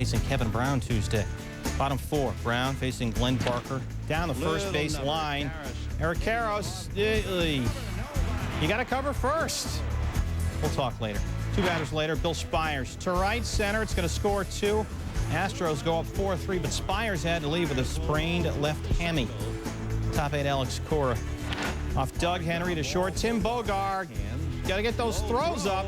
facing Kevin Brown Tuesday. Bottom 4, Brown facing Glenn Barker. Down the first base line, Eric Karros. You got to cover first. We'll talk later. 2 batters later, Bill Spires to right center. It's going to score 2. Astros go up 4-3, but Spires had to leave with a sprained left hammy. Top 8, Alex Cora. Off Doug Henry to short. Tim Bogard. Got to get those throws up.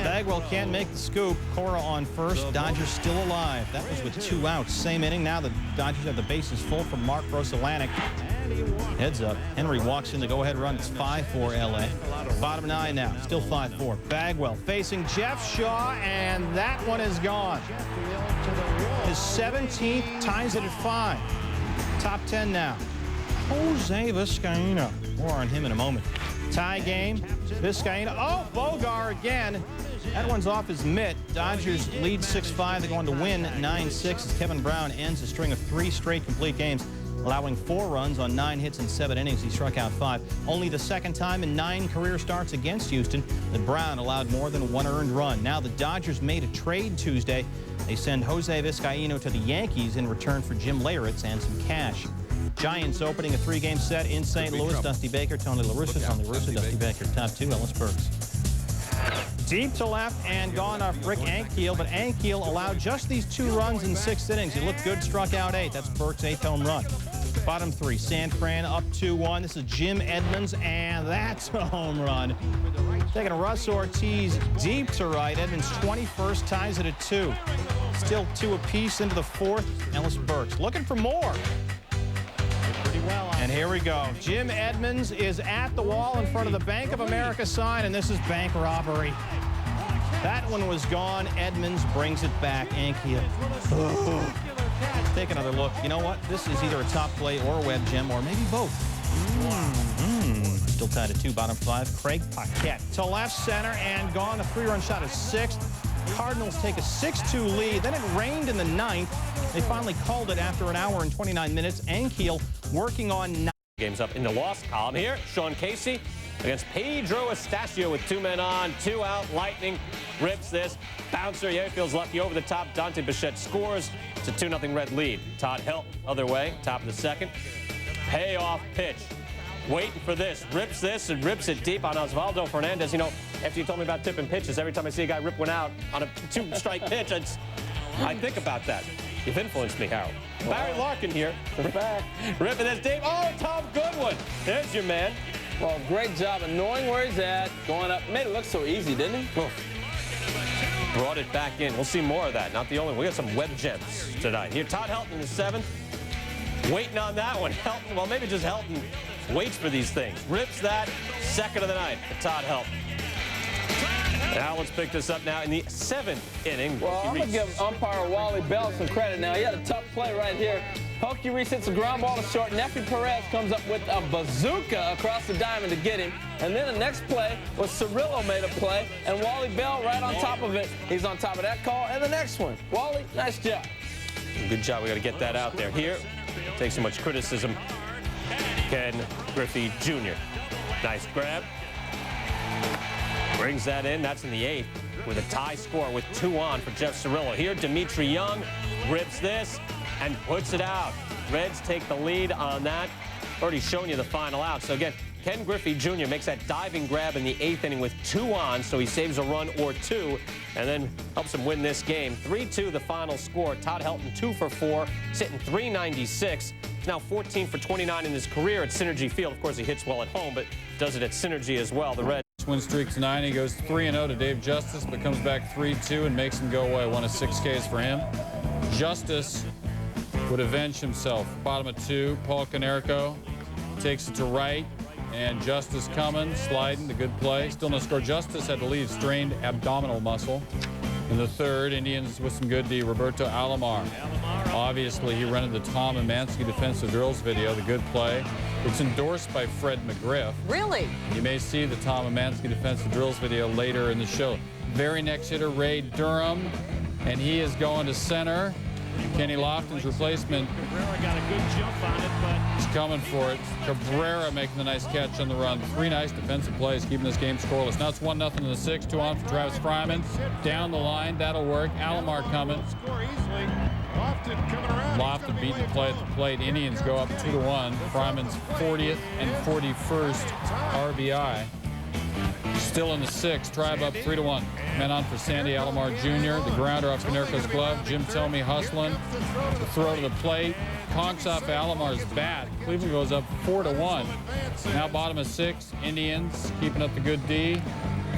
Bagwell can't make the scoop. Cora on first. Dodgers still alive. That was with 2 outs. Same inning. Now the Dodgers have the bases full from Mark Grosselanic. Heads up. Henry walks in the go-ahead run. It's 5-4 L.A. Bottom 9 now. Still 5-4. Bagwell facing Jeff Shaw, and that one is gone. His 17th ties it at 5. Top 10 now. Jose Vizcaino. More on him in a moment. Tie game. Vizcaino. Oh, Bogar again. That one's off his mitt. Dodgers lead 6-5. They're going to win 9-6 as Kevin Brown ends a string of 3 straight complete games, allowing 4 runs on 9 hits in 7 innings. He struck out 5. Only the second time in 9 career starts against Houston that Brown allowed more than 1 earned run. Now the Dodgers made a trade Tuesday. They send Jose Vizcaino to the Yankees in return for Jim Leyritz and some cash. Giants opening a 3-game set in St. Louis. Dusty Baker, Tony La Russa, Dusty Baker. Top 2, Ellis Burks. Deep to left and gone off Rick Ankiel, but Ankiel allowed just these 2 runs in 6 innings. He looked good, struck out 8. That's Burks' 8th home run. Bottom 3, San Fran up 2-1. This is Jim Edmonds, and that's a home run. Taking a Russ Ortiz deep to right. Edmonds' 21st ties it at 2. Still 2 apiece into the 4th. Ellis Burks looking for more. And here we go. Jim Edmonds is at the wall in front of the Bank of America sign, and this is bank robbery. That one was gone. Edmonds brings it back. Ankiel. Take another look. You know what? This is either a top play or a web gem, or maybe both. Still tied at 2. Bottom 5. Craig Paquette to left center and gone. A 3-run shot is 6th. Cardinals take a 6-2 lead. Then it rained in the 9th. They finally called it after an hour and 29 minutes. Ankiel working on 9 games up in the loss column here. Sean Casey against Pedro Estacio with 2 men on, 2 out. Lightning rips this. Bouncer, yeah, feels lucky over the top. Dante Bichette scores. It's a 2-0 Red lead. Todd Helton, other way, top of the 2nd. Payoff pitch. Waiting for this. Rips this and rips it deep on Osvaldo Fernandez. You know, after you told me about tipping pitches, every time I see a guy rip one out on a 2-strike pitch, I think about that. You've influenced me, Harold. Wow. Barry Larkin here. Ripping this deep. Oh, Tom Goodwin. There's your man. Well, great job of knowing where he's at, going up. Made it look so easy, didn't he? Brought it back in. We'll see more of that. Not the only one. We got some web gems tonight. Here, Todd Helton in the 7th. Waiting on that one. Helton, well, maybe just Helton waits for these things. Rips that. 2nd of the 9th for Todd Helton. Now let's pick this up now in the 7th inning. Well, I'm going to give umpire Wally Bell some credit now. He had a tough play right here. Pokey Reese hits a ground ball to short. Neffy Perez comes up with a bazooka across the diamond to get him. And then the next play was Cirillo made a play, and Wally Bell right on top of it. He's on top of that call and the next one. Wally, nice job. Good job. We got to get that out there. Here, takes so much criticism. Ken Griffey Jr. Nice grab. Brings that in. That's in the 8th with a tie score with 2 on for Jeff Cirillo. Here, Dimitri Young rips this and puts it out. Reds take the lead on that. Already shown you the final out. So again, Ken Griffey Jr. makes that diving grab in the 8th inning with 2 on, so he saves a run or 2 and then helps him win this game. 3-2 the final score. Todd Helton 2 for 4, sitting .396. He's now 14 for 29 in his career at Synergy Field. Of course, he hits well at home, but does it at Synergy as well. The Reds win streak to 9. He goes 3-0 to Dave Justice, but comes back 3-2 and makes him go away. 1 of 6 Ks for him. Justice would avenge himself. Bottom of 2, Paul Konerko takes it to right, and Justice coming, sliding, the good play. Still no score. Justice had to leave, strained abdominal muscle. In the 3rd, Indians with some good D, Roberto Alomar. Obviously, he rented the Tom Emanski defensive drills video, the good play. It's endorsed by Fred McGriff. Really? You may see the Tom Emanski defensive drills video later in the show. Very next hitter, Ray Durham, and he is going to center. Kenny Lofton's replacement Cabrera got a good jump on it, but is coming for it. Cabrera making the nice catch on the run. 3 nice defensive plays, keeping this game scoreless. Now it's 1-0 in the 6th. 2 on for Travis Fryman. Down the line, that'll work. Alomar coming. score easily. Lofton coming around. Lofton beating the play at the plate. Indians go up 2-1. Fryman's 40th and 41st RBI. Still in the 6th. Tribe up 3-1. Men on for Sandy Alomar Jr. The grounder off Canerco's glove. Jim Thome hustling. The throw to the plate. Conks off Alomar's bat. Cleveland goes up 4-1. Now bottom of 6. Indians keeping up the good D.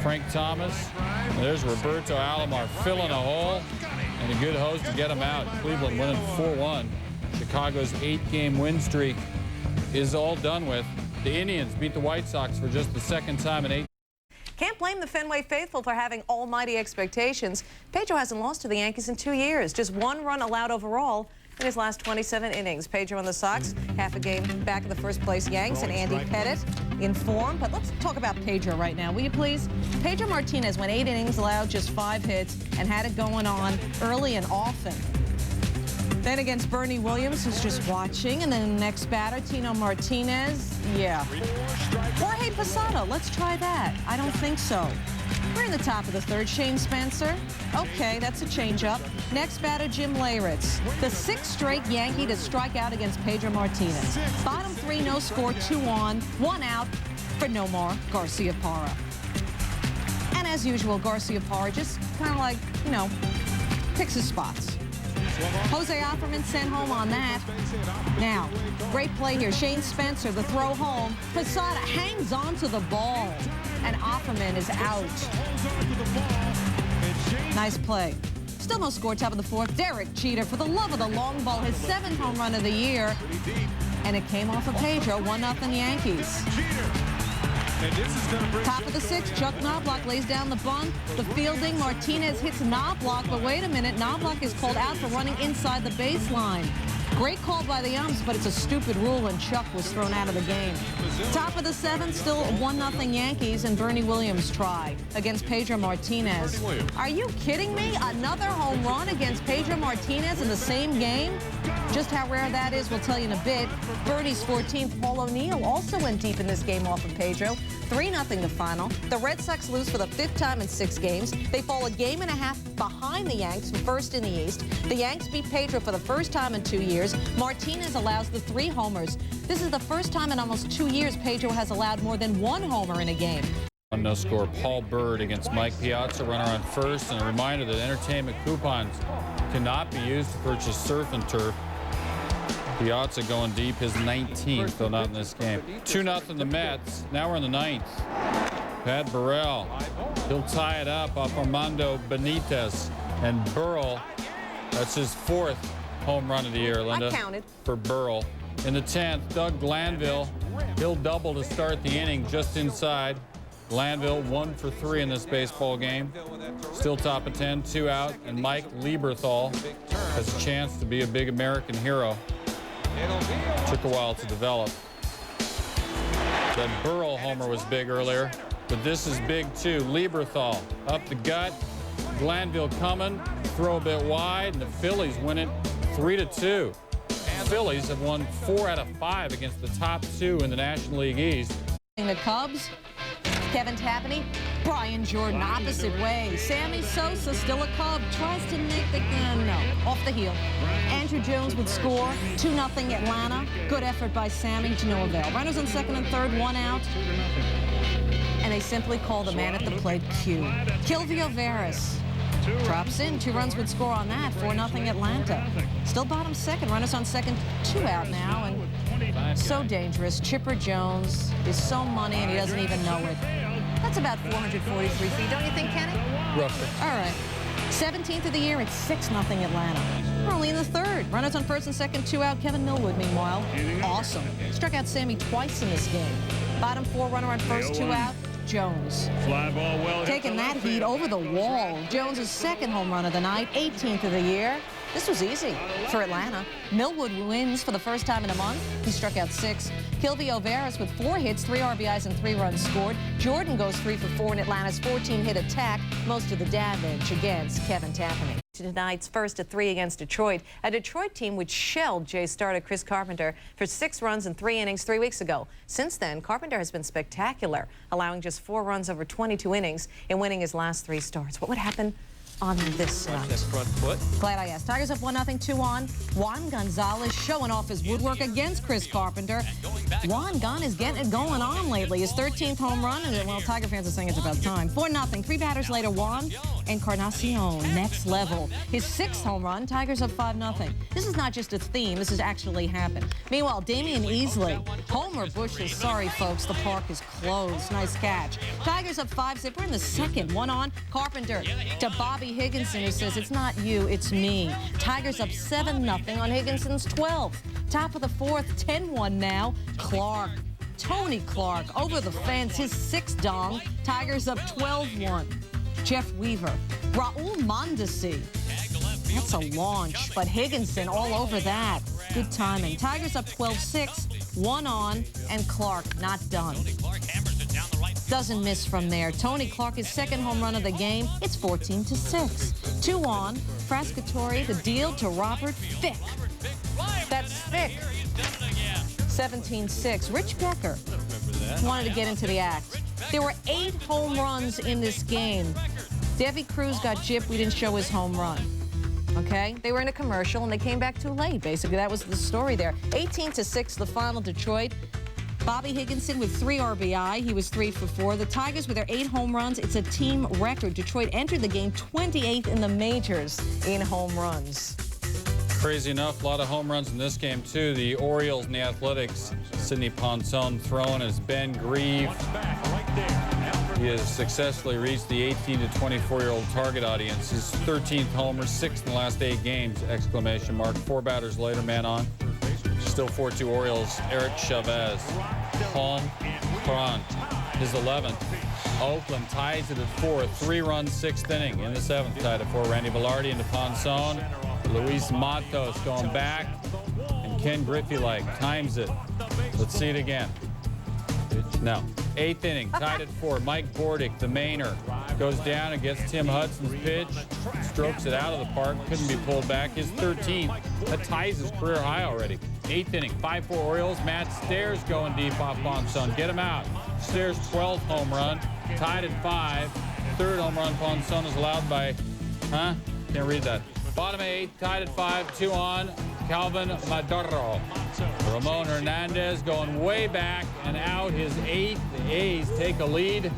Frank Thomas. And there's Roberto Alomar filling a hole. And a good hose to get him out. Cleveland winning 4-1. Chicago's 8-game win streak is all done with. The Indians beat the White Sox for just the 2nd time in 8. Can't blame the Fenway faithful for having almighty expectations. Pedro hasn't lost to the Yankees in 2 years. Just 1 run allowed overall in his last 27 innings. Pedro and the Sox, half a game back of the first-place Yanks, and Andy Pettit in form. But let's talk about Pedro right now, will you please? Pedro Martinez went 8 innings, allowed just 5 hits, and had it going on early and often. Then against Bernie Williams, who's just watching, and then the next batter, Tino Martinez. Yeah. Jorge Posada, let's try that. I don't think so. We're in the top of the 3rd. Shane Spencer. Okay, that's a changeup. Next batter, Jim Leyritz. The 6th straight Yankee to strike out against Pedro Martinez. Bottom 3, no score, 2 on, 1 out for Nomar Garciaparra. And as usual, Garciaparra just kind of like, you know, picks his spots. Jose Offerman sent home on that. Now, great play here. Shane Spencer, the throw home. Posada hangs on to the ball, and Offerman is out. Nice play. Still no score, top of the 4th. Derek Jeter, for the love of the long ball, his 7th home run of the year. And it came off of Pedro, 1-0 Yankees. Top of the 6th, Chuck Knobloch lays down the bunt. The fielding, Martinez hits Knobloch, but wait a minute, Knobloch is called out for running inside the baseline. Great call by the umps, but it's a stupid rule, and Chuck was thrown out of the game. Top of the 7th, still 1-0 Yankees, and Bernie Williams try against Pedro Martinez. Are you kidding me? Another home run against Pedro Martinez in the same game? Just how rare that is, we'll tell you in a bit. Bernie's 14th, Paul O'Neill, also went deep in this game off of Pedro. 3-0 the final. The Red Sox lose for the 5th time in 6 games. They fall a game and a half behind the Yanks, first in the East. The Yanks beat Pedro for the first time in 2 years. Martinez allows the 3 homers. This is the first time in almost 2 years Pedro has allowed more than 1 homer in a game. No score, Paul Bird against Mike Piazza, runner on first. And a reminder that entertainment coupons cannot be used to purchase surf and turf. Piazza going deep, his 19th, though not in this game. 2-0 the Mets. Now we're in the 9th. Pat Burrell, he'll tie it up off Armando Benitez. And Burrell, that's his 4th home run of the year, Linda. I counted. For Burrell. In the 10th, Doug Glanville, he'll double to start the inning just inside. Glanville 1 for 3 in this baseball game. Still top of 10, 2 out. And Mike Lieberthal has a chance to be a big American hero. Took a while to develop. That Burrell homer was big earlier, but this is big too. Lieberthal up the gut. Glanville coming, throw a bit wide, and the Phillies win it 3-2. The Phillies have won 4 out of 5 against the top 2 in the National League East. The Cubs, Kevin Tapani, Brian Jordan, opposite way. Sammy Sosa, still a Cub, tries to make the gun. No, off the heel. Andrew Jones would score. 2-0 Atlanta. Good effort by Sammy, to no avail. Runners on 2nd and 3rd, 1 out. And they simply call the man at the plate Q. Kilvio Veras drops in. 2 runs would score on that. 4-0 Atlanta. Still bottom 2nd. Runners on 2nd, 2 out now. And so dangerous. Chipper Jones is so money, and he doesn't even know it. That's about 443 feet, don't you think, Kenny? Roughly. All right. 17th of the year, it's 6-0 Atlanta. We're only in the 3rd. Runners on 1st and 2nd, 2 out. Kevin Millwood, meanwhile, awesome. Struck out Sammy twice in this game. Bottom 4, runner on 1st, 2 out. Jones. Fly ball well. Taking that heat over the wall. Jones' 2nd home run of the night, 18th of the year. This was easy for Atlanta. Millwood wins for the first time in a month. He struck out 6. Kilvio Veras with 4 hits, 3 RBIs, and 3 runs scored. Jordan goes 3 for 4 in Atlanta's 14-hit attack. Most of the damage against Kevin Tapani. tonight's first at 3 against Detroit, a Detroit team which shelled Jays starter Chris Carpenter for 6 runs in 3 innings 3 weeks ago. Since then, Carpenter has been spectacular, allowing just 4 runs over 22 innings and winning his last 3 starts. What would happen on this night? Front foot. Glad I asked. Tigers up 1-0, 2 on. Juan Gonzalez showing off his woodwork against Chris Carpenter. Juan Gon is getting it going on lately. His 13th home run, and well, Tiger fans are saying it's about time. 4-0. 3 batters later, Juan Encarnacion, next level. His 6th home run. Tigers up 5-0. This is not just a theme. This has actually happened. Meanwhile, Damian Easley, Homer Bush sorry, folks, the park is closed. Nice catch. Tigers up 5-0. We're in the 2nd. 1 on. Carpenter to Bobby Higginson, who says, it's not you, it's me. Tigers up 7-0 on Higginson's 12th. Top of the 4th, 10-1 now. Clark, Tony Clark, over the fence, his 6th dong. Tigers up 12-1. Jeff Weaver, Raul Mondesi. That's a launch, but Higginson all over that. Good timing. Tigers up 12-6, 1 on, and Clark not done. Doesn't miss from there. Tony Clark, his 2nd home run of the game. It's 14-6. 2 on. Frascatore, the deal to Robert Fick. That's Fick. 17-6. Rich Becker wanted to get into the act. There were 8 home runs in this game. Debbie Cruz got gypped. We didn't show his home run. Okay? They were in a commercial, and they came back too late, basically. That was the story there. 18-6, the final, Detroit. Bobby Higginson with 3 RBI. He was 3 for 4. The Tigers with their 8 home runs. It's a team record. Detroit entered the game 28th in the majors in home runs. Crazy enough, a lot of home runs in this game, too. The Orioles and the Athletics, Sidney Ponson throwing as Ben Grieve. He has successfully reached the 18 to 24-year-old target audience. His 13th homer, 6th in the last 8 games, exclamation mark. 4 batters later, man on. Still 4-2 Orioles, Eric Chavez. Palm Front, his 11th. Oakland ties it at 4, 3-run 6th inning in the 7th, tied at 4. Randy Velarde into Ponson. Luis Matos going back, and Ken Griffey-like times it. Let's see it again. No. 8th inning, tied at 4. Mike Bordick, the Mainer, goes down and gets Tim Hudson's pitch, strokes it out of the park, couldn't be pulled back. His 13th, that ties his career high already. 8th inning, 5-4 Orioles. Matt Stairs going deep off Ponson. Get him out. Stairs' 12th home run, tied at 5. 3rd home run Ponson is allowed by, can't read that. Bottom 8, tied at 5, 2 on. Calvin Maduro. Ramon Hernandez going way back and out, his 8th. The A's take a lead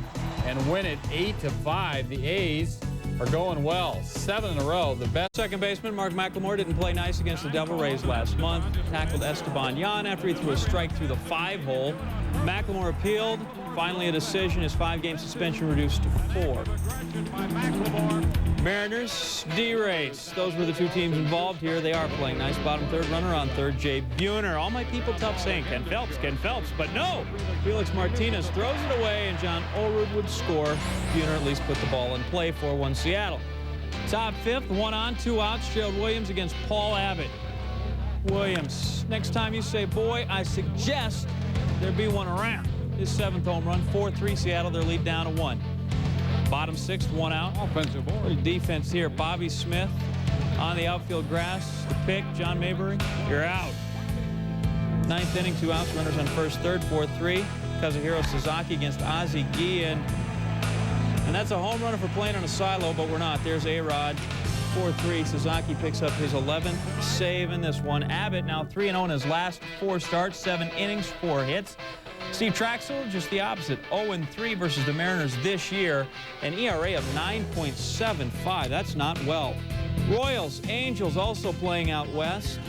and win it 8-5. The A's are going well. 7 in a row. The best. Second baseman Mark McLemore didn't play nice against the Devil Rays last month. Tackled Esteban Yan after he threw a strike through the 5-hole. McLemore appealed. Finally a decision. His 5-game suspension reduced to 4. Mariners, D-Rays. Those were the 2 teams involved here. They are playing nice. Bottom 3rd, runner on 3rd, Jay Buhner. All my people tough saying Ken Phelps, but no! Felix Martinez throws it away, and John Olerud would score. Buhner at least put the ball in play. 4-1 Seattle. Top 5th, 1 on, 2 outs. Gerald Williams against Paul Abbott. Williams, next time you say boy, I suggest there be one around. His 7th home run, 4-3 Seattle. Their lead down to 1. Bottom 6th, 1 out. Offensive board. Little defense here. Bobby Smith on the outfield grass. The pick, John Maybury, you're out. 9th inning, 2 outs. Runners on 1st, 3rd, 4-3. Kazuhiro Sasaki against Ozzie Guillen. And that's a home runner for playing on a silo, but we're not. There's A-Rod. 4-3. Sasaki picks up his 11th save in this one. Abbott now 3-0 in his last 4 starts, 7 innings, 4 hits. Steve Traxel, just the opposite, 0-3 versus the Mariners this year, an ERA of 9.75. That's not well. Royals, Angels also playing out west.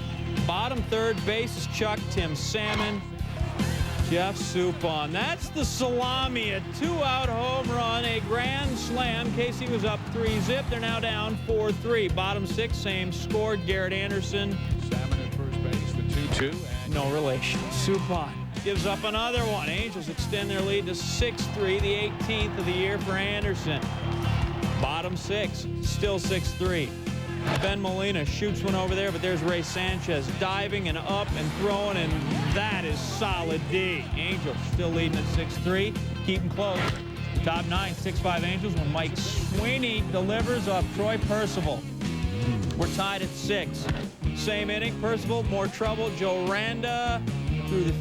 Bottom 3rd, base is Chuck, Tim Salmon, Jeff Suppan. That's the salami, a 2-out home run, a grand slam. Casey was up 3-zip. They're now down 4-3. Bottom 6, same score. Garrett Anderson. Salmon at first base, the 2-2. No relation. Suppan gives up another one. Angels extend their lead to 6-3, the 18th of the year for Anderson. Bottom 6, still 6-3. Ben Molina shoots one over there, but there's Ray Sanchez diving and up and throwing, and that is solid D. Angels still leading at 6-3. Keep them close. Top 9, 6-5 Angels when Mike Sweeney delivers off Troy Percival. We're tied at 6. Same inning, Percival, more trouble. Joe Randa through the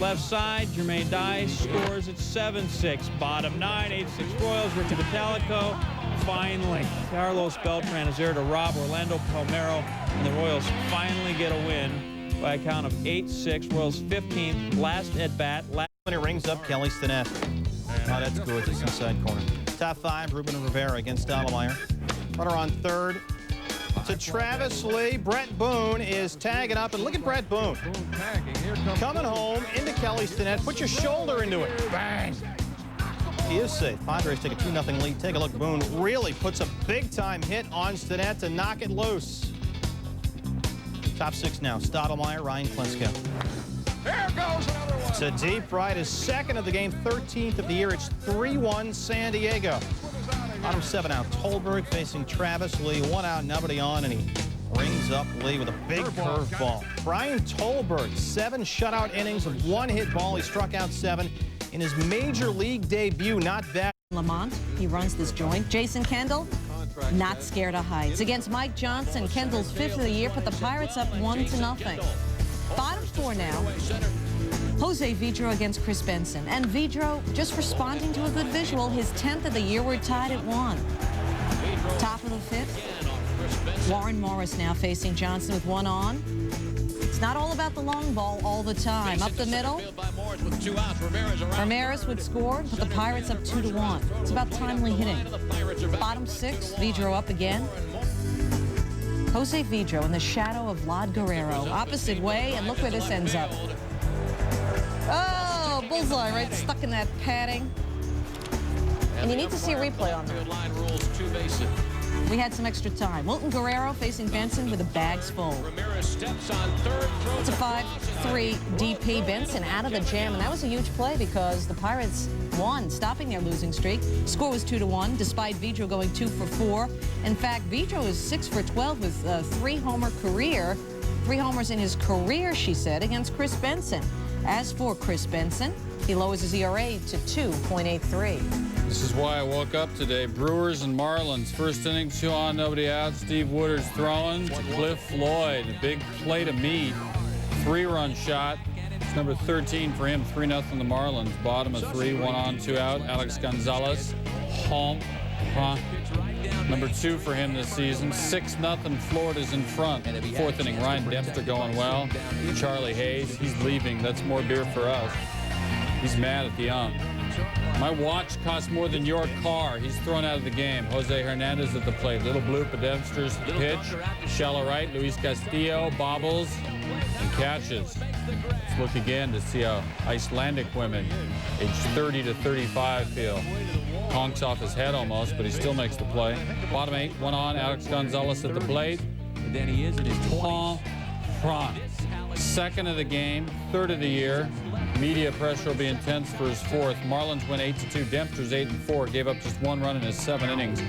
left side. Jermaine Dice scores at 7-6. Bottom 9, 8-6 Royals. Ricky Vitalico. Finally, Carlos Beltran is there to rob Orlando Palmeiro, and the Royals finally get a win by a count of 8-6. Royals 15th, last at bat. When it rings up, Kelly Stinnett. Oh, that's gorgeous, inside corner. Top 5, Ruben Rivera against Stottlemyre. Runner on third to Travis Lee. Brett Boone is tagging up, and look at Brett Boone. Coming home into Kelly Stinnett. Put your shoulder into it. Bang. He is safe. Padres take a 2-0 lead. Take a look. Boone really puts a big-time hit on Stinnett to knock it loose. Top 6 now. Stottlemyre, Ryan Klesko. There goes another one. To deep right, his second of the game, 13th of the year. It's 3-1 San Diego. Bottom 7 out. Tolberg facing Travis Lee. 1 out, nobody on, and he rings up Lee with a big curveball. Brian Tolberg, 7 shutout innings of 1 hit ball. He struck out 7 in his major league debut. Not bad. Lamont, he runs this joint. Jason Kendall, not scared of heights. Against Mike Johnson, Kendall's 5th of the year, put the Pirates up 1-0. Bottom 4 now. Jose Vidro against Chris Benson. And Vidro just responding to a good visual. His 10th of the year. We're tied at 1. Top of the 5th. Warren Morris now facing Johnson with 1 on. It's not all about the long ball all the time. Up the middle. Ramirez would score, put the Pirates up 2-1. It's about timely hitting. Bottom 6, Vidro up again. Jose Vidro in the shadow of Vlad Guerrero. Opposite way, and look where this ends up. Oh, bullseye, right stuck in that padding. And you need to see a replay on that. We had some extra time. Wilton Guerrero facing Benson with the bags full. It's a 5-3 DP. Benson out of the jam, and that was a huge play because the Pirates won, stopping their losing streak. Score was 2-1, despite Vidro going 2 for 4. In fact, Vidro is 6 for 12 with a 3-homer career. 3 homers in his career, she said, against Chris Benson. As for Chris Benson, he lowers his ERA to 2.83. This is why I woke up today. Brewers and Marlins. First inning, 2 on, nobody out. Steve Woodard's throwing to Cliff Floyd. A big plate of meat. 3-run shot. It's number 13 for him. 3-0 the Marlins. Bottom of 3, 1 on, 2 out. Alex Gonzalez. Home. Number 2 for him this season. 6-0 Florida's in front. 4th inning, Ryan Dempster going well. Charlie Hayes, he's leaving. That's more beer for us. He's mad at the ump. My watch costs more than your car. He's thrown out of the game. Jose Hernandez at the plate. Little bloop of Dempster's pitch. Shallow right. Luis Castillo bobbles and catches. Let's look again to see how Icelandic women, age 30 to 35, feel. Honks off his head almost, but he still makes the play. Bottom 8, 1 on. Alex Gonzalez at the plate. And then he is in his Paul Front. 2nd of the game, 3rd of the year. Media pressure will be intense for his 4th. Marlins win 8-2. Dempster's 8-4. Gave up just 1 run in his 7 innings.